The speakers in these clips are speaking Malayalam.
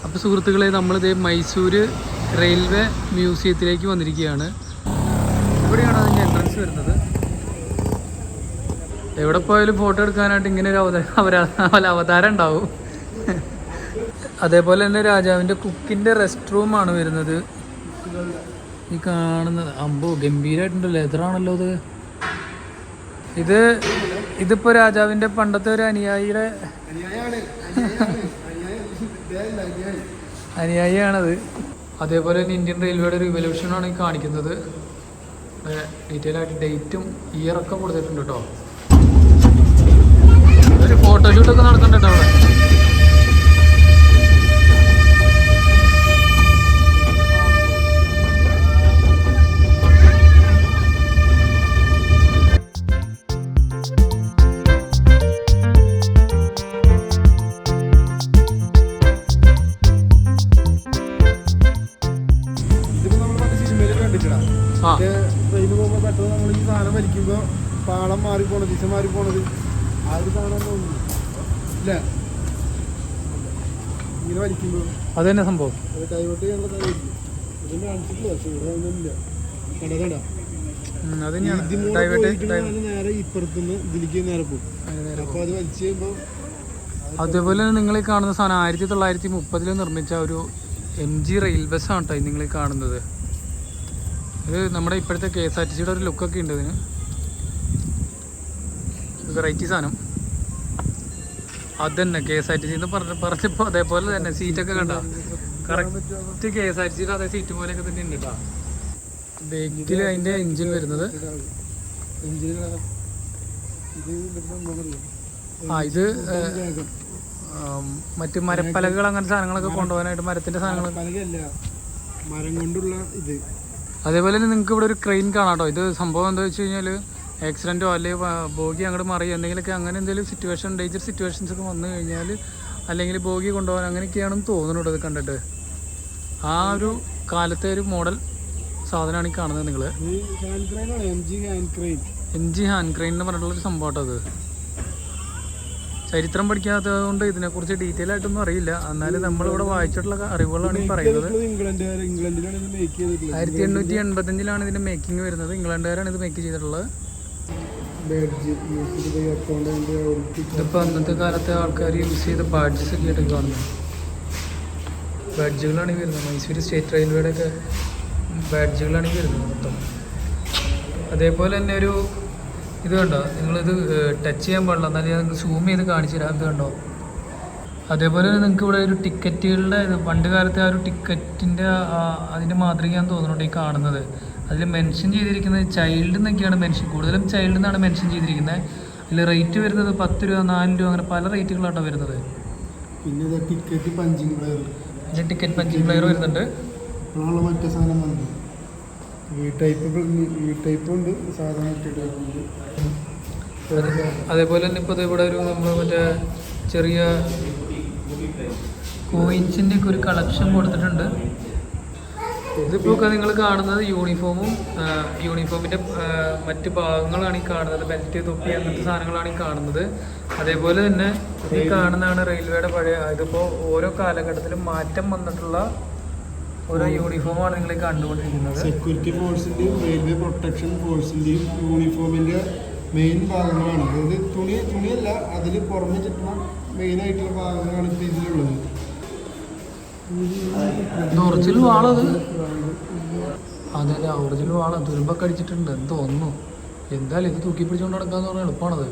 അപ്പോൾ സുഹൃത്തുക്കളെ, നമ്മളിത് മൈസൂർ റെയിൽവേ മ്യൂസിയത്തിലേക്ക് വന്നിരിക്കുകയാണ്. ഇവിടെയാണ് അതിൻ്റെ എൻട്രൻസ് വരുന്നത്. എവിടെ പോയാലും ഫോട്ടോ എടുക്കാനായിട്ട് ഇങ്ങനെ ഒരു അവതാരം ഉണ്ടാവും. അതേപോലെ തന്നെ രാജാവിൻ്റെ കുക്കിൻ്റെ റെസ്റ്റ് റൂമാണ് വരുന്നത്. ഈ കാണുന്നത് അമ്പോ ഗംഭീരമായിട്ടുണ്ട്. ലെതറാണല്ലോ ഇതിപ്പോൾ രാജാവിൻ്റെ പണ്ടത്തെ ഒരു അനുയായിയാണത്. അതേപോലെ തന്നെ ഇന്ത്യൻ റെയിൽവേയുടെ ഒരു ഇവല്യൂഷനാണ് ഈ കാണിക്കുന്നത്. ഡീറ്റെയിൽ ആയിട്ട് ഡേറ്റും ഇയറൊക്കെ കൊടുത്തിട്ടുണ്ട് കേട്ടോ. ഒരു ഫോട്ടോഷൂട്ടൊക്കെ നടക്കുന്നുണ്ട് അവിടെ. ട്രെയിന് പോകുമ്പോൾ പെട്ടെന്ന് നമ്മൾ ഈ സാധനം വലിക്കുമ്പോൾ പാളം മാറിപ്പോണത്, ദിശ മാറിപ്പോണത് ആ ഒരു സാധനം തോന്നുന്നു ഇല്ല. ഇങ്ങനെ വലിക്കുമ്പോൾ അത് തന്നെ സംഭവം. അത് കൈവട്ട് ഞങ്ങൾ കൈവരിക്കും. ഇതൊന്നും കാണിച്ചിട്ടില്ല, പക്ഷെ ഇവിടെ ഒന്നുമില്ല. കട നേരെ ഇപ്പുറത്തുനിന്ന് ഇതിലേക്ക് നേരെ പോകും. അപ്പോൾ അത് വലിച്ചു കഴിയുമ്പോൾ അതേപോലെ തന്നെ നിങ്ങൾ ഈ കാണുന്ന സാധനം 1930 നിർമ്മിച്ച ഒരു MG റെയിൽ ബസ്സാണ് കേട്ടോ നിങ്ങൾ ഈ കാണുന്നത്. ഇത് നമ്മുടെ ഇപ്പോഴത്തെ KSRTCയുടെ ഒരു ലുക്കൊക്കെ ഉണ്ട് ഇതിന്. വെറൈറ്റി സാധനം അത് തന്നെ KSRTC എന്ന് പറഞ്ഞപ്പോൾ അതേപോലെ തന്നെ സീറ്റൊക്കെ കണ്ട കറക്റ്റ് KSRTCയുടെ അതേ സീറ്റ് പോലെയൊക്കെ തന്നെ ഉണ്ട് കേട്ടോ. ബേക്കിൽ അതിൻ്റെ എഞ്ചിൻ വരുന്നത്. ഇത് മറ്റ് മരപ്പലകൾ അങ്ങനത്തെ സാധനങ്ങളൊക്കെ കൊണ്ടുപോകാനായിട്ട് മരത്തിൻ്റെ സാധനങ്ങൾ മരം കൊണ്ടുള്ള ഇത്. അതേപോലെ തന്നെ നിങ്ങൾക്ക് ഇവിടെ ഒരു ക്രെയിൻ കാണാം കേട്ടോ. ഇത് സംഭവം എന്താ വെച്ച് കഴിഞ്ഞാൽ ആക്സിഡൻറ്റോ അല്ലെങ്കിൽ ബോഗി അങ്ങോട്ട് മറിയോ എന്തെങ്കിലുമൊക്കെ അങ്ങനെ എന്തെങ്കിലും ഡേഞ്ചർ സിറ്റുവേഷൻസ് ഒക്കെ വന്നു കഴിഞ്ഞാൽ അല്ലെങ്കിൽ ബോഗി കൊണ്ടുപോകാൻ അങ്ങനെയൊക്കെയാണെന്ന് തോന്നുന്നുണ്ട് ഇത് കണ്ടിട്ട്. ആ ഒരു കാലത്തെ ഒരു മോഡൽ സാധനമാണ് ഈ കാണുന്നത് നിങ്ങൾ. MG ഹാൻഡ് ക്രെയിൻ എന്ന് പറഞ്ഞിട്ടുള്ളൊരു സംഭവം കേട്ടോ. അത് ചരിത്രം പഠിക്കാത്തത് കൊണ്ട് ഇതിനെക്കുറിച്ച് ഡീറ്റെയിൽ ആയിട്ടൊന്നും അറിയില്ല. എന്നാലും നമ്മളിവിടെ വായിച്ചിട്ടുള്ള അറിവുകളാണ് ഈ പറയുന്നത്. 1885 ഇതിൻ്റെ മേക്കിംഗ് വരുന്നത്. ഇംഗ്ലണ്ടുകാരാണ് ഇത് മേക്ക് ചെയ്തിട്ടുള്ളത്. ഇതിപ്പോൾ അന്നത്തെ കാലത്തെ ആൾക്കാർ യൂസ് ചെയ്ത ബാഡ്ജസ് ഒക്കെ ആയിട്ട് കാണുന്നത്. ബാഡ്ജുകളാണ് ഈ വരുന്നത്. മൈസൂർ സ്റ്റേറ്റ് റെയിൽവേയുടെ ഒക്കെ ബാഡ്ജുകളാണ് ഈ വരുന്നത് മൊത്തം. അതേപോലെ തന്നെ ഒരു ഇത് കണ്ടോ, നിങ്ങളിത് ടച്ച് ചെയ്യാൻ പാടില്ല, എന്നാലും ഞാൻ നിങ്ങൾക്ക് സൂം ചെയ്ത് കാണിച്ചു തരാം. ഇത് കണ്ടോ. അതേപോലെ തന്നെ നിങ്ങൾക്ക് ഇവിടെ ഒരു ടിക്കറ്റുകളുടെ പണ്ട് കാലത്തെ ആ ഒരു ടിക്കറ്റിൻ്റെ അതിൻ്റെ മാതൃകയാന്ന് തോന്നുന്നുണ്ട് ഈ കാണുന്നത്. അതിൽ മെൻഷൻ ചെയ്തിരിക്കുന്നത് ചൈൽഡ് എന്നൊക്കെയാണ് കൂടുതലും ചൈൽഡ് എന്നാണ് മെൻഷൻ ചെയ്തിരിക്കുന്നത്. അതിൽ റേറ്റ് വരുന്നത് 10 രൂപ 4 രൂപ അങ്ങനെ പല റേറ്റുകളാട്ടോ വരുന്നത്. പിന്നെ ടിക്കറ്റ് പഞ്ചിങ് പ്ലെയർ, ഇതിൽ ടിക്കറ്റ് പഞ്ചിങ് പ്ലെയർ വരുന്നുണ്ട്. മറ്റേ സാധനം വന്നു ഈ ടൈപ്പ് ഉണ്ട്, സാധാരണ ടൈപ്പ് ഉണ്ട്. അതേപോലെ തന്നെ ഇപ്പോൾ ഇവിടെ ഒരു നമ്മൾ മറ്റേ ചെറിയ കോയിൻസിൻ്റെ ഒക്കെ ഒരു കളക്ഷൻ കൊടുത്തിട്ടുണ്ട്. ഇതിപ്പോൾ ഒക്കെ നിങ്ങൾ കാണുന്നത് യൂണിഫോമിൻ്റെ മറ്റ് ഭാഗങ്ങളാണ് ഈ കാണുന്നത്. ബെൽറ്റ്, തൊപ്പി അങ്ങനത്തെ സാധനങ്ങളാണ് ഈ കാണുന്നത്. അതേപോലെ തന്നെ ഈ കാണുന്നതാണ് റെയിൽവേയുടെ പഴയ, ഇതിപ്പോൾ ഓരോ കാലഘട്ടത്തിലും മാറ്റം വന്നിട്ടുള്ള ഓരോ യൂണിഫോമാണ് നിങ്ങൾ കണ്ടുകൊണ്ടിരിക്കുന്നത്. സെക്യൂരിറ്റി ഫോഴ്സിൻ്റെയും റെയിൽവേ പ്രൊട്ടക്ഷൻ ഫോഴ്സിൻ്റെയും യൂണിഫോമിൻ്റെ മെയിൻ ഭാഗങ്ങളാണ്. അതായത് തുണിയല്ല, അതിൽ പുറമെ ചുറ്റുന്ന മെയിനായിട്ടുള്ള ഭാഗങ്ങളാണ് ഇപ്പോൾ ഇതിലുള്ളത്. ഒറിജിനൽ വാളത്. അതെ ഒറിജിനൽ വാള തുരുമ്പൊക്കെ അടിച്ചിട്ടുണ്ട് എന്ന് തോന്നുന്നു. എന്തായാലും ഇത് തൂക്കി പിടിച്ചുകൊണ്ട് നടക്കാന്ന് പറഞ്ഞാൽ എളുപ്പമാണത്.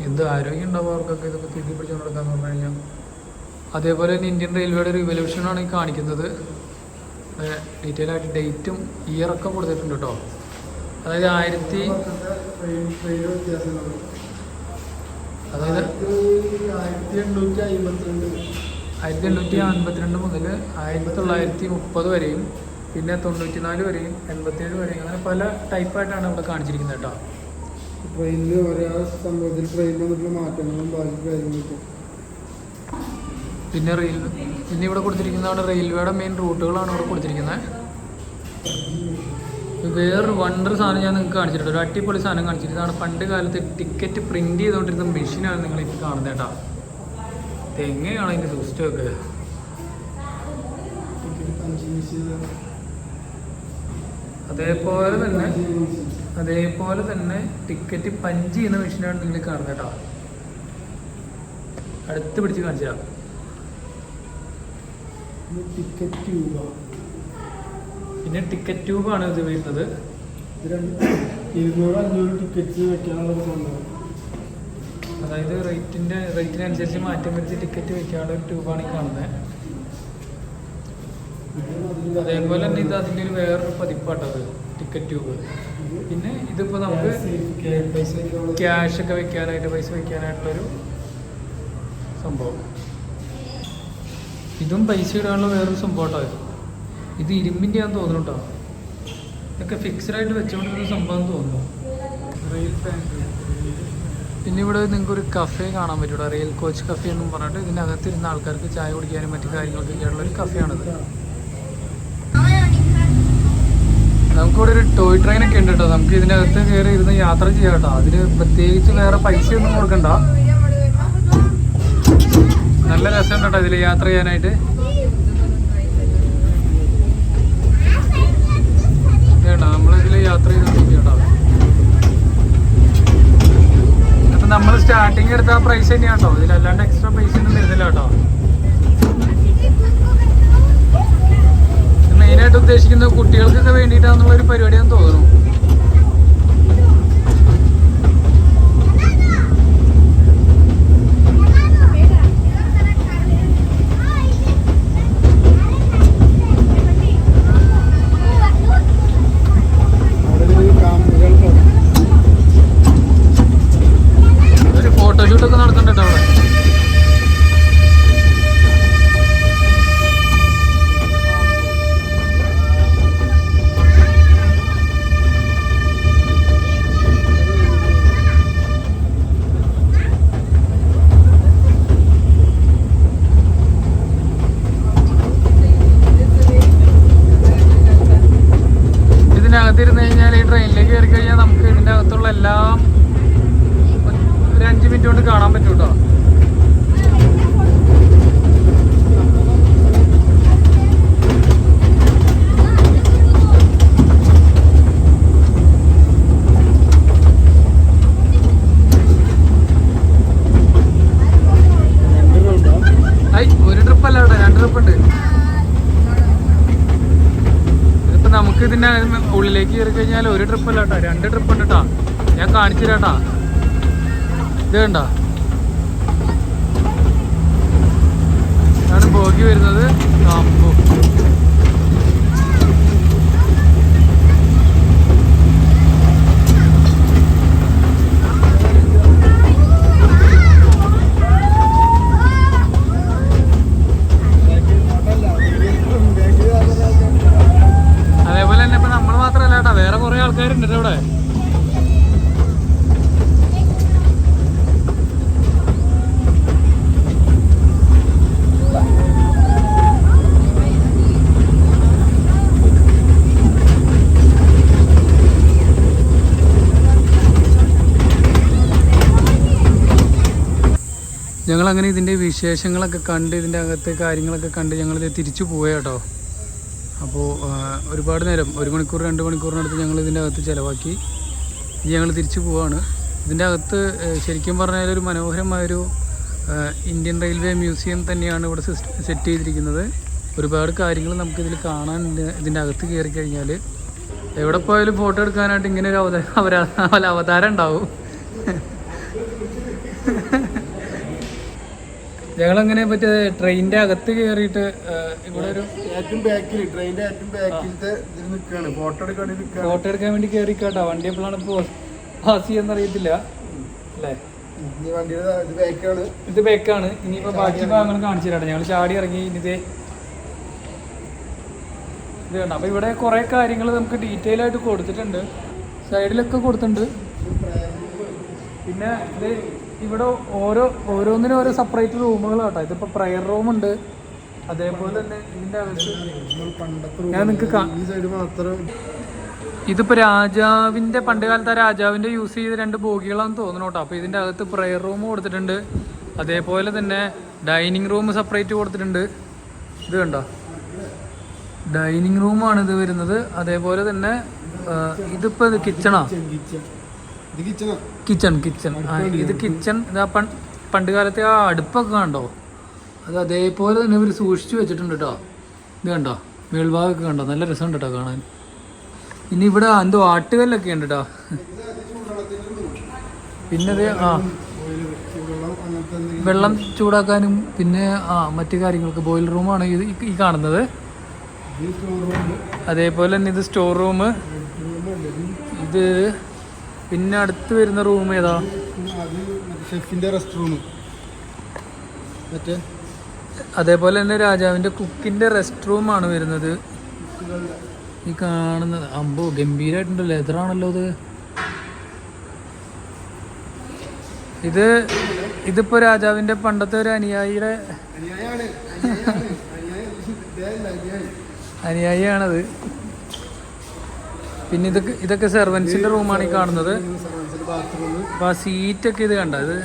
എന്ത് ആരോഗ്യം ഉണ്ടാവും അവർക്കൊക്കെ ഇതൊക്കെ തൂക്കി പിടിച്ചുകൊണ്ട് നടക്കാന്ന് പറഞ്ഞു കഴിഞ്ഞാൽ. അതേപോലെ തന്നെ ഇന്ത്യൻ റെയിൽവേയുടെ ഒരു ഇവല്യൂഷനാണ് ഈ കാണിക്കുന്നത്. ഡീറ്റെയിൽ ആയിട്ട് ഡേറ്റും ഇയറൊക്കെ കൊടുത്തിട്ടുണ്ട് കേട്ടോ. അതായത് 1852 മുതൽ 1930 വരെയും പിന്നെ 94 വരെയും 87 വരെയും അങ്ങനെ പല ടൈപ്പായിട്ടാണ് ഇവിടെ കാണിച്ചിരിക്കുന്നത് കേട്ടോ. ട്രെയിനിൽ ഓരോ സംഭവത്തിൽ ട്രെയിനിൽ വന്നിട്ടുള്ള മാറ്റങ്ങളും ബാക്കി കാര്യങ്ങളൊക്കെ. പിന്നെ ഇവിടെ കൊടുത്തിരിക്കുന്നതാണ് റെയിൽവേയുടെ മെയിൻ റൂട്ടുകളാണ് ഇവിടെ കൊടുത്തിരിക്കുന്നത്. വേറൊരു വണ്ടർ സാധനം ഞാൻ നിങ്ങൾക്ക് കാണിച്ചിട്ടുണ്ട്. ഒരു അടിപൊളി സാധനം കാണിച്ചിട്ട്. ഇതാണ് പണ്ട് കാലത്ത് ടിക്കറ്റ് പ്രിൻറ്റ് ചെയ്തുകൊണ്ടിരുന്ന മെഷീനാണ് നിങ്ങളിപ്പോൾ കാണുന്നത് കേട്ടോ. എങ്ങനെയാണ് അതിൻ്റെ സിസ്റ്റമൊക്കെ അതേപോലെ തന്നെ ടിക്കറ്റ് പഞ്ച് ചെയ്യുന്ന മെഷീനാണ് നിങ്ങൾ കാണുന്നത് കേട്ടോ. അടുത്ത് പിടിച്ച് കാണിച്ചാ ടിക്കറ്റ് ട്യൂബ്. പിന്നെ ടിക്കറ്റ് ട്യൂബാണ് ഇത് വരുന്നത്. 200-500 ടിക്കറ്റ് വെക്കാനുള്ള സംഭവം. അതായത് റേറ്റിനനുസരിച്ച് മാറ്റം വരുത്തി ടിക്കറ്റ് വെക്കാനുള്ള ഒരു ട്യൂബാണ് ഈ കാണുന്നത്. അതേപോലെ തന്നെ ഇത് അതിൻ്റെ ഒരു വേറൊരു പതിപ്പാട്ടത് ടിക്കറ്റ് ട്യൂബ്. പിന്നെ ഇതിപ്പോൾ നമുക്ക് ക്യാഷ് ഒക്കെ വെക്കാനായിട്ട് പൈസ വെക്കാനായിട്ടുള്ളൊരു സംഭവം. ഇതും പൈസ ഇടാനുള്ള വേറൊരു സംഭവം കേട്ടോ. ഇത് ഇരുമ്പിൻ്റെ ആണെന്ന് തോന്നുന്നു കേട്ടോ. ഇതൊക്കെ ഫിക്സഡ് ആയിട്ട് വെച്ചുകൊണ്ടിരുന്ന സംഭവം തോന്നുന്നു. Rail bank. പിന്നെ ഇവിടെ നിങ്ങൾക്കൊരു കഫേ കാണാൻ പറ്റൂട്ടോ. റെയിൽ കോച്ച് കഫേ എന്നും പറഞ്ഞിട്ട് ഇതിനകത്തിരുന്ന ആൾക്കാർക്ക് ചായ കുടിക്കാനും മറ്റു കാര്യങ്ങളൊക്കെ ഉള്ളൊരു കഫേയാണിത്. നമുക്കിവിടെ ഒരു ടോയ് ട്രെയിനൊക്കെ ഉണ്ട് കേട്ടോ. നമുക്ക് ഇതിനകത്ത് കയറി ഇരുന്ന് യാത്ര ചെയ്യാം കേട്ടോ. അതിന് പ്രത്യേകിച്ച് വേറെ പൈസയൊന്നും കൊടുക്കണ്ട. നല്ല രസമുണ്ട് കേട്ടോ ഇതിൽ യാത്ര ചെയ്യാനായിട്ട്. കേട്ടോ നമ്മളിതിൽ യാത്ര ചെയ്തിരിക്കും കേട്ടോ. അപ്പം നമ്മൾ സ്റ്റാർട്ടിങ് എടുത്ത ആ പ്രൈസ് തന്നെയാണ് കേട്ടോ. ഇതിലല്ലാണ്ട് എക്സ്ട്രാ പൈസ ഒന്നും വരുന്നില്ല കേട്ടോ. മെയിനായിട്ട് ഉദ്ദേശിക്കുന്നത് കുട്ടികൾക്കൊക്കെ വേണ്ടിയിട്ടാണെന്നുള്ളൊരു പരിപാടിയാണെന്ന് തോന്നുന്നു. ഒരു ഫോട്ടോഷൂട്ടൊക്കെ നടക്കുന്നുണ്ട് അവിടെ. ഇതിനകത്തിരുന്ന് കഴിഞ്ഞാൽ ഈ ട്രെയിനിലേക്ക് കയറി കഴിഞ്ഞാൽ നമുക്ക് ഇതിൻ്റെ അകത്തുള്ള എല്ലാം ഒരു 5 മിനിറ്റ് കൊണ്ട് കാണാൻ പറ്റും കേട്ടോ. ഒരു ട്രിപ്പല്ല കേട്ടോ, 2 ട്രിപ്പ് ഉണ്ട്. ഇതിപ്പോൾ നമുക്ക് ഇതിൻ്റെ ഉള്ളിലേക്ക് കയറി കഴിഞ്ഞാൽ ഒരു ട്രിപ്പല്ല കേട്ടോ, 2 ട്രിപ്പ് ഉണ്ട് കേട്ടോ. ഞാൻ കാണിച്ചു തരാട്ടാ. ഇത് കണ്ടോ, ഇതാണ് ബോഗി വരുന്നത്. കാമ്പു അതേപോലെ തന്നെ ഇപ്പം നമ്മൾ മാത്രമല്ല കേട്ടോ, വേറെ കുറേ ആൾക്കാരുണ്ട് ഇവിടെ. ഞങ്ങളങ്ങനെ ഇതിൻ്റെ വിശേഷങ്ങളൊക്കെ കണ്ട് ഇതിൻ്റെ അകത്തെ കാര്യങ്ങളൊക്കെ കണ്ട് ഞങ്ങളിത് തിരിച്ചു പോയ കേട്ടോ. അപ്പോൾ ഒരുപാട് നേരം 1 മണിക്കൂർ 2 മണിക്കൂറിനടുത്ത് ഞങ്ങൾ ഇതിൻ്റെ അകത്ത് ചിലവാക്കി. ഞങ്ങൾ തിരിച്ചു പോവാണ്. ഇതിൻ്റെ അകത്ത് ശരിക്കും പറഞ്ഞാൽ ഒരു മനോഹരമായൊരു ഇന്ത്യൻ റെയിൽവേ മ്യൂസിയം തന്നെയാണ് ഇവിടെ സെറ്റ് ചെയ്തിരിക്കുന്നത്. ഒരുപാട് കാര്യങ്ങൾ നമുക്കിതിൽ കാണാനുണ്ട്. ഇതിൻ്റെ അകത്ത് കയറി കഴിഞ്ഞാൽ എവിടെ പോയാലും ഫോട്ടോ എടുക്കാനായിട്ട് ഇങ്ങനെ ഒരു അവതാരം ഉണ്ടാവും. ഞങ്ങളങ്ങനെ മറ്റേ ട്രെയിനിൻ്റെ അകത്ത് കയറിയിട്ട് ഇവിടെ ഒരു ഏറ്റവും ബാക്കിൽ ട്രെയിനിൻ്റെ ഏറ്റവും ബാക്കിലത്തെ ഇതിൽ നിൽക്കുകയാണ്. ഫോട്ടോ എടുക്കാൻ വേണ്ടി കയറി കേട്ടോ. വണ്ടി എപ്പോഴാണ് ഇപ്പോൾ പാസ് ചെയ്യാന്നറിയത്തില്ല അല്ലേ. ഇത് ബേക്കാണ്. ഇനിയിപ്പോൾ ബാക്കി ഭാഗങ്ങൾ കാണിച്ചു തരാം. ഞങ്ങൾ ചാടി ഇറങ്ങി. ഇത് കണ്ടോ. അപ്പോൾ ഇവിടെ കുറേ കാര്യങ്ങൾ നമുക്ക് ഡീറ്റെയിൽ ആയിട്ട് കൊടുത്തിട്ടുണ്ട്. സൈഡിലൊക്കെ കൊടുത്തിട്ടുണ്ട്. പിന്നെ ഇത് ഇവിടെ ഓരോന്നിനും ഓരോ സെപ്പറേറ്റ് റൂമുകൾ കേട്ടോ. ഇതിപ്പോൾ പ്രയർ റൂമുണ്ട്. അതേപോലെ തന്നെ ഇതിൻ്റെ അകത്ത് ഞാൻ നിങ്ങൾക്ക് ഇതിപ്പോൾ രാജാവിൻ്റെ പണ്ട് കാലത്തെ രാജാവിൻ്റെ യൂസ് ചെയ്ത 2 ബോഗികളാണെന്ന് തോന്നുന്നു കേട്ടോ. അപ്പോൾ ഇതിൻ്റെ അകത്ത് പ്രയർ റൂം കൊടുത്തിട്ടുണ്ട്. അതേപോലെ തന്നെ ഡൈനിങ് റൂം സെപ്പറേറ്റ് കൊടുത്തിട്ടുണ്ട്. ഇത് കണ്ടോ, ഡൈനിങ് റൂമാണ് ഇത് വരുന്നത്. അതേപോലെ തന്നെ ഇതിപ്പോൾ കിച്ചണാ, കിച്ചൺ ഇത് കിച്ചൺ. ഇതാ പണ്ട് കാലത്തെ ആ അടുപ്പൊക്കെ കണ്ടോ, അത് അതേപോലെ തന്നെ ഇവർ സൂക്ഷിച്ചു വെച്ചിട്ടുണ്ട് കേട്ടോ. ഇത് കണ്ടോ, മേൽഭാഗമൊക്കെ കണ്ടോ, നല്ല രസമുണ്ട് കേട്ടോ കാണാൻ. ഇനി ഇവിടെ എന്തോ ആട്ടുകല്ലൊക്കെ ഉണ്ട് കേട്ടോ. പിന്നെ അത് വെള്ളം ചൂടാക്കാനും പിന്നെ മറ്റു കാര്യങ്ങൾക്ക് ബോയിലർ റൂമാണ് ഇത് ഈ കാണുന്നത്. അതേപോലെ തന്നെ ഇത് സ്റ്റോർ റൂം. ഇത് പിന്നെ അടുത്ത് വരുന്ന റൂം ഏതാ? ഷെഫിന്റെ റെസ്റ്റ് റൂം. അതേപോലെ തന്നെ രാജാവിന്റെ കുക്കിന്റെ റെസ്റ്റ് റൂമാണ് വരുന്നത് ഈ കാണുന്നത്. അമ്പോ ഗംഭീരമായിട്ടുണ്ടല്ലോ, ലെതറാണല്ലോ ഇത്. ഇതിപ്പോ രാജാവിന്റെ പണ്ടത്തെ ഒരു അനുയായിയുടെ അനുയായിയാണത്. പിന്നെ ഇതൊക്കെ സെർവൻസിന്റെ റൂമാണ് ഈ കാണുന്നത്. അപ്പൊ ആ സീറ്റൊക്കെ ഇത് കണ്ട, ഇത്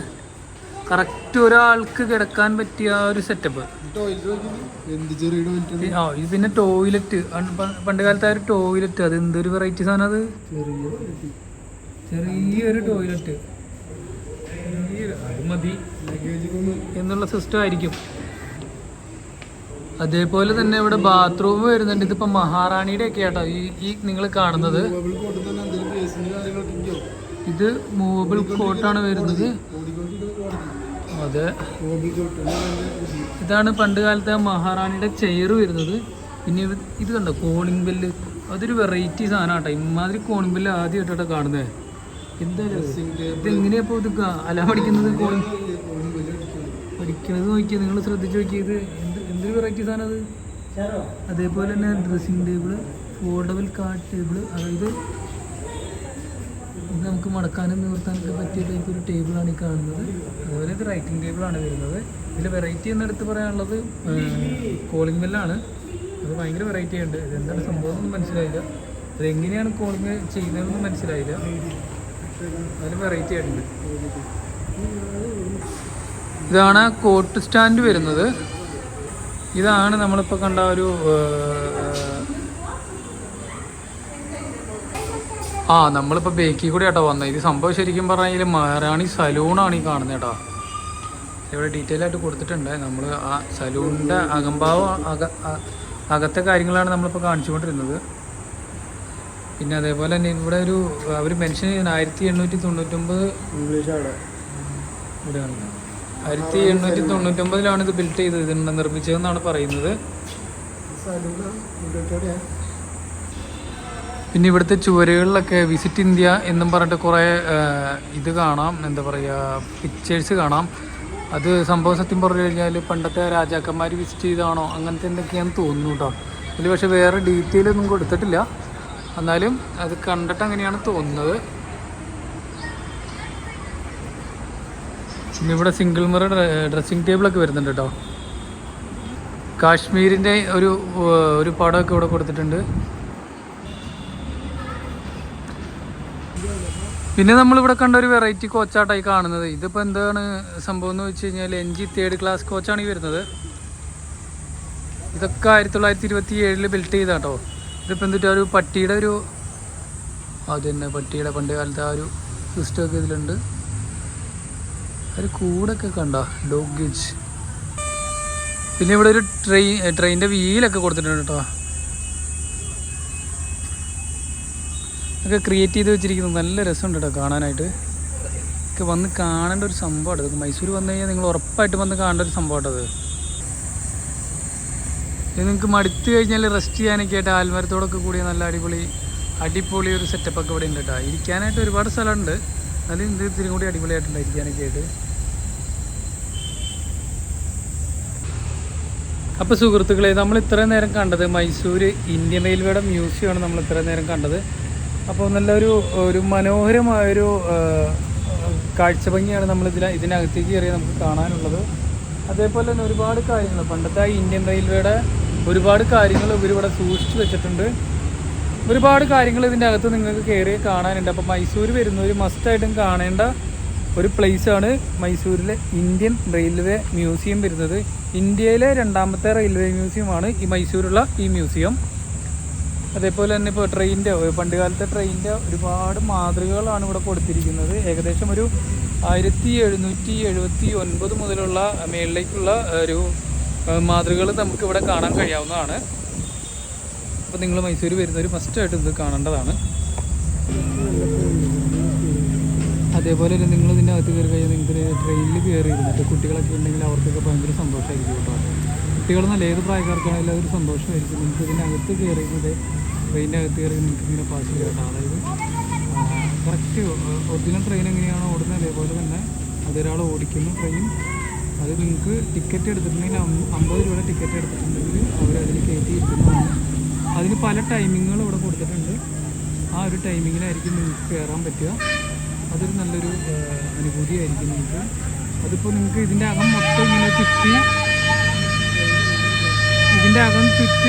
കറക്റ്റ് ഒരാൾക്ക് കിടക്കാൻ പറ്റിയ ഒരു സെറ്റപ്പ്. ഇത് പിന്നെ ടോയ്ലറ്റ്, പണ്ട് കാലത്തെ ഒരു ടോയ്ലറ്റ്, അത് എന്തൊരു വെറൈറ്റി സാധനം അത്. ചെറിയൊരു ടോയ്ലറ്റ്, അത് മതി എന്നുള്ള സിസ്റ്റം ആയിരിക്കും. അതേപോലെ തന്നെ ഇവിടെ ബാത്റൂം വരുന്നുണ്ട്. ഇതിപ്പോ മഹാറാണിയുടെ ഒക്കെ ആട്ടോ ഈ നിങ്ങൾ കാണുന്നത്. ഇത് മൂവബിൾ കോട്ടാണ് വരുന്നത്. അതെ, ഇതാണ് പണ്ട് കാലത്തെ മഹാറാണിയുടെ ചെയർ വരുന്നത്. പിന്നെ ഇത് കണ്ടോ കോണിംഗ് ബെല്ല്, അതൊരു വെറൈറ്റി സാധനം കേട്ടോ. ഇമാതിരി കോണിംഗ് ബെല്ല് ആദ്യമായിട്ടാണ് കാണുന്നത്. എന്താ ഇതെങ്ങനെയാപ്പോൾ ഇത് അലാം അടിക്കുന്നത്? അടിക്കണത് നോക്കിയാൽ നിങ്ങൾ ശ്രദ്ധിച്ച് നോക്കിയത് എന്തൊരു വെറൈറ്റി സാധനം അത്. അതേപോലെ തന്നെ dressing table, foldable card table, അതായത് ഇത് നമുക്ക് മടക്കാനും നിവർത്താനൊക്കെ പറ്റിയ ടൈപ്പ് ഒരു ടേബിളാണ് ഈ കാണുന്നത്. അതുപോലെ ഇത് റൈറ്റിംഗ് ടേബിളാണ് വരുന്നത്. ഇതിൽ വെറൈറ്റി എന്നെടുത്ത് പറയാനുള്ളത് കോളിംഗ് ബെല്ലാണ്. അത് ഭയങ്കര വെറൈറ്റി ഉണ്ട്. ഇതെന്താണ് സംഭവം ഒന്നും മനസ്സിലായില്ല, അതെങ്ങനെയാണ് കോളിംഗ് ചെയ്യുന്നതെന്ന് മനസ്സിലായില്ല. അതിന് വെറൈറ്റി ആയിട്ടുണ്ട്. ഇതാണ് കോട്ട് സ്റ്റാൻഡ് വരുന്നത്. ഇതാണ് നമ്മളിപ്പോൾ കണ്ട ഒരു നമ്മളിപ്പോൾ ബേക്കിൽ കൂടി കേട്ടോ വന്നത്. ഇത് സംഭവം ശരിക്കും പറഞ്ഞാൽ മഹാറാണി സലൂണാണ് ഈ കാണുന്നത് കേട്ടോ. ഇവിടെ ഡീറ്റെയിൽ ആയിട്ട് കൊടുത്തിട്ടുണ്ട്. നമ്മൾ ആ സലൂണിൻ്റെ അകംഭാവം അകത്തെ കാര്യങ്ങളാണ് നമ്മളിപ്പോൾ കാണിച്ചുകൊണ്ടിരുന്നത്. പിന്നെ അതേപോലെ തന്നെ ഇവിടെ ഒരു അവർ മെൻഷൻ ചെയ്യുന്ന 1899 ഇംഗ്ലീഷാണ് ഇവിടെയാണ്. 1899 ഇത് ബിൽഡ് ചെയ്തത്, നിർമ്മിച്ചതെന്നാണ് പറയുന്നത്. പിന്നെ ഇവിടുത്തെ ചുവരുകളിലൊക്കെ വിസിറ്റ് ഇന്ത്യ എന്നും പറഞ്ഞിട്ട് കുറേ ഇത് കാണാം, എന്താ പറയുക, പിക്ചേഴ്സ് കാണാം. അത് സംഭവം സത്യം പറഞ്ഞു കഴിഞ്ഞാൽ പണ്ടത്തെ രാജാക്കന്മാർ വിസിറ്റ് ചെയ്താണോ അങ്ങനത്തെ എന്തൊക്കെയാണെന്ന് തോന്നുന്നു കേട്ടോ. ഇതിൽ പക്ഷേ വേറെ ഡീറ്റെയിൽ ഒന്നും കൊടുത്തിട്ടില്ല. എന്നാലും അത് കണ്ടിട്ട് അങ്ങനെയാണ് തോന്നുന്നത്. പിന്നെ ഇവിടെ സിംഗിൾ മിറർ ഡ്രസ്സിംഗ് ടേബിളൊക്കെ വരുന്നുണ്ട് കേട്ടോ. കാശ്മീരിൻ്റെ ഒരു പടമൊക്കെ ഇവിടെ കൊടുത്തിട്ടുണ്ട്. പിന്നെ നമ്മളിവിടെ കണ്ട ഒരു വെറൈറ്റി കോച്ചാട്ടായി കാണുന്നത്. ഇതിപ്പോൾ എന്താണ് സംഭവം എന്ന് വെച്ച് കഴിഞ്ഞാൽ NG 3rd ക്ലാസ് കോച്ചാണ് ഈ വരുന്നത്. ഇതൊക്കെ 1927 ബിൽറ്റ് ചെയ്താട്ടോ. ഇതിപ്പോൾ എന്നിട്ട് ഒരു പട്ടിയുടെ അത് തന്നെ പട്ടിയുടെ പണ്ട് കാലത്തെ ആ ഒരു സിസ്റ്റമൊക്കെ ഇതിലുണ്ട്. ഒരു കൂടൊക്കെ കണ്ട ഡോഗ് ഗേജ്. പിന്നെ ഇവിടെ ഒരു ട്രെയിനിൻ്റെ വീലൊക്കെ കൊടുത്തിട്ടുണ്ട് കേട്ടോ. ഒക്കെ ക്രിയേറ്റ് ചെയ്ത് വെച്ചിരിക്കുന്നത് നല്ല രസമുണ്ട് കേട്ടോ കാണാനായിട്ട്. ഒക്കെ വന്ന് കാണേണ്ട ഒരു സംഭവമാണ് ഇത്. മൈസൂർ വന്നു കഴിഞ്ഞാൽ നിങ്ങൾ ഉറപ്പായിട്ട് വന്ന് കാണേണ്ട ഒരു സംഭവമാട്ടത്. ഇത് നിങ്ങൾക്ക് മടുത്ത് കഴിഞ്ഞാൽ റെസ്റ്റ് ചെയ്യാനൊക്കെ ആയിട്ട് ആൽമരത്തോടൊക്കെ കൂടിയ നല്ല അടിപൊളി ഒരു സെറ്റപ്പൊക്കെ ഇവിടെ ഉണ്ട് കേട്ടോ. ഇരിക്കാനായിട്ട് ഒരുപാട് സ്ഥലമുണ്ട്. എന്നാലും ഇത് ഇത്തിരി കൂടി അടിപൊളിയായിട്ടുണ്ട് ഇരിക്കാനൊക്കെ ആയിട്ട്. അപ്പോൾ സുഹൃത്തുക്കളെ, നമ്മൾ ഇത്രയും നേരം കണ്ടത് മൈസൂർ ഇന്ത്യൻ റെയിൽവേയുടെ മ്യൂസിയമാണ് നമ്മൾ ഇത്രയും നേരം കണ്ടത്. അപ്പോൾ നല്ലൊരു മനോഹരമായൊരു കാഴ്ച ഭംഗിയാണ് നമ്മൾ ഇതിനകത്തേക്ക് കയറിയാൽ നമുക്ക് കാണാനുള്ളത്. അതേപോലെ തന്നെ ഒരുപാട് കാര്യങ്ങൾ പണ്ടത്തെ ഇന്ത്യൻ റെയിൽവേയുടെ ഒരുപാട് കാര്യങ്ങൾ ഇവരിവിടെ സൂക്ഷിച്ചു വെച്ചിട്ടുണ്ട്. ഒരുപാട് കാര്യങ്ങൾ ഇതിൻ്റെ അകത്ത് നിങ്ങൾക്ക് കയറി കാണാനുണ്ട്. അപ്പോൾ മൈസൂർ വരുന്നവർ മസ്റ്റായിട്ടും കാണേണ്ട ഒരു പ്ലേസാണ് മൈസൂരിലെ ഇന്ത്യൻ റെയിൽവേ മ്യൂസിയം വരുന്നത്. ഇന്ത്യയിലെ 2ാമത്തെ റെയിൽവേ മ്യൂസിയമാണ് ഈ മൈസൂരുള്ള ഈ മ്യൂസിയം. അതേപോലെ തന്നെ ഇപ്പോൾ ട്രെയിനിൻ്റെ പണ്ട് കാലത്തെ ട്രെയിനിൻ്റെ ഒരുപാട് മാതൃകകളാണ് ഇവിടെ കൊടുത്തിരിക്കുന്നത്. ഏകദേശം ഒരു 1779 മുതലുള്ള മേളിലേക്കുള്ള ഒരു മാതൃകകൾ നമുക്കിവിടെ കാണാൻ കഴിയാവുന്നതാണ്. അപ്പോൾ നിങ്ങൾ മൈസൂർ വരുന്നവർ ഫസ്റ്റായിട്ട് ഇത് കാണേണ്ടതാണ്. അതേപോലെ തന്നെ നിങ്ങൾ ഇതിൻ്റെ അകത്ത് കയറി കഴിഞ്ഞാൽ നിങ്ങൾക്ക് ട്രെയിനിൽ കയറി ഇരുന്നിട്ട് കുട്ടികളൊക്കെ ഉണ്ടെങ്കിൽ അവർക്കൊക്കെ ഭയങ്കര സന്തോഷമായിരിക്കും കേട്ടോ. കുട്ടികളെന്നല്ല ഏത് പ്രായക്കാർക്കാണെങ്കിലും അതൊരു സന്തോഷമായിരിക്കും. നിങ്ങൾക്ക് ഇതിൻ്റെ അകത്ത് കയറിയിരുന്നത് ട്രെയിനിൻ്റെ അകത്ത് കയറി നിങ്ങൾക്ക് ഇങ്ങനെ പാസ് ചെയ്യാം കേട്ടോ. അതായത് കറക്റ്റ് ഒറിജിനൽ ട്രെയിൻ എങ്ങനെയാണോ ഓടുന്നത് അതേപോലെ തന്നെ അതൊരാൾ ഓടിക്കുന്ന ട്രെയിൻ. അത് നിങ്ങൾക്ക് ടിക്കറ്റ് എടുത്തിട്ടുണ്ടെങ്കിൽ 50 രൂപ ടിക്കറ്റ് എടുത്തിട്ടുണ്ടെങ്കിൽ അവരതിൽ കയറ്റിയിരിക്കുന്നതാണ്. അതിന് പല ടൈമിങ്ങുകൾ ഇവിടെ കൊടുത്തിട്ടുണ്ട്. ആ ഒരു ടൈമിങ്ങിലായിരിക്കും നിങ്ങൾക്ക് കയറാൻ പറ്റുക. അതൊരു നല്ലൊരു അനുഭൂതിയായിരിക്കും നിങ്ങൾക്ക്. അതിപ്പോൾ നിങ്ങൾക്ക് ഇതിൻ്റെ അകം മൊത്തം ഇങ്ങനെ ചുറ്റി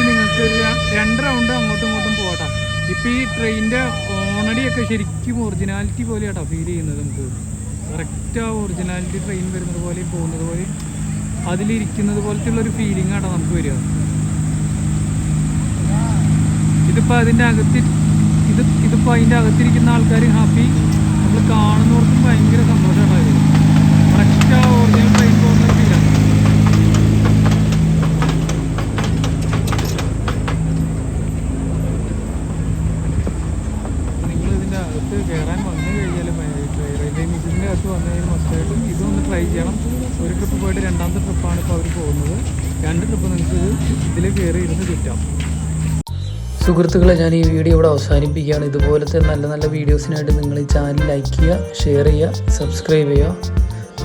നിങ്ങൾക്ക് ഒരു 2 റൗണ്ട് അങ്ങോട്ടും ഇങ്ങോട്ടും പോകട്ടോ. ഇപ്പോൾ ഈ ട്രെയിനിൻ്റെ ഓണടിയൊക്കെ ശരിക്കും ഒറിജിനാലിറ്റി പോലെ കേട്ടോ ഫീൽ ചെയ്യുന്നത്. നമുക്ക് കറക്റ്റ് ആ ഒറിജിനാലിറ്റി ട്രെയിൻ വരുന്നത് പോലെയും പോകുന്നത് പോലെയും അതിലിരിക്കുന്നത് പോലത്തെ ഉള്ളൊരു ഫീലിംഗ് ആട്ടോ നമുക്ക് വരിക. ഇതിപ്പോൾ അതിൻ്റെ അകത്തിരിക്കുന്ന ആൾക്കാർ ഹാപ്പി, നമ്മൾ കാണുന്നവർക്കും ഭയങ്കര സന്തോഷമാണ്. കറക്റ്റ് ആ ഒറിജിനൽ ട്രെയിൻ പോകുന്ന ഫീലാണ്. നിങ്ങൾ ഇതിൻ്റെ അകത്ത് കയറാൻ വന്നു കഴിഞ്ഞാൽ റെയിൽവേ മ്യൂസിയത്തിൻ്റെ അകത്ത് വന്നു കഴിഞ്ഞാൽ മസ്റ്റായിട്ടും ഇതൊന്ന് ട്രൈ ചെയ്യണം. ഒരു ട്രിപ്പ് പോയിട്ട് രണ്ടാമത്തെ ട്രിപ്പാണ് ഇപ്പോൾ അവർ പോകുന്നത്. 2 ട്രിപ്പ് നിങ്ങൾക്ക് ഇതിൽ കയറി ഇരുന്ന് ചുറ്റാം. സുഹൃത്തുക്കളെ, ഞാൻ ഈ വീഡിയോ ഇവിടെ അവസാനിപ്പിക്കുകയാണ്. ഇതുപോലത്തെ നല്ല നല്ല വീഡിയോസിനായിട്ട് നിങ്ങൾ ഈ ചാനൽ ലൈക്ക് ചെയ്യുക, ഷെയർ ചെയ്യുക, സബ്സ്ക്രൈബ് ചെയ്യുക.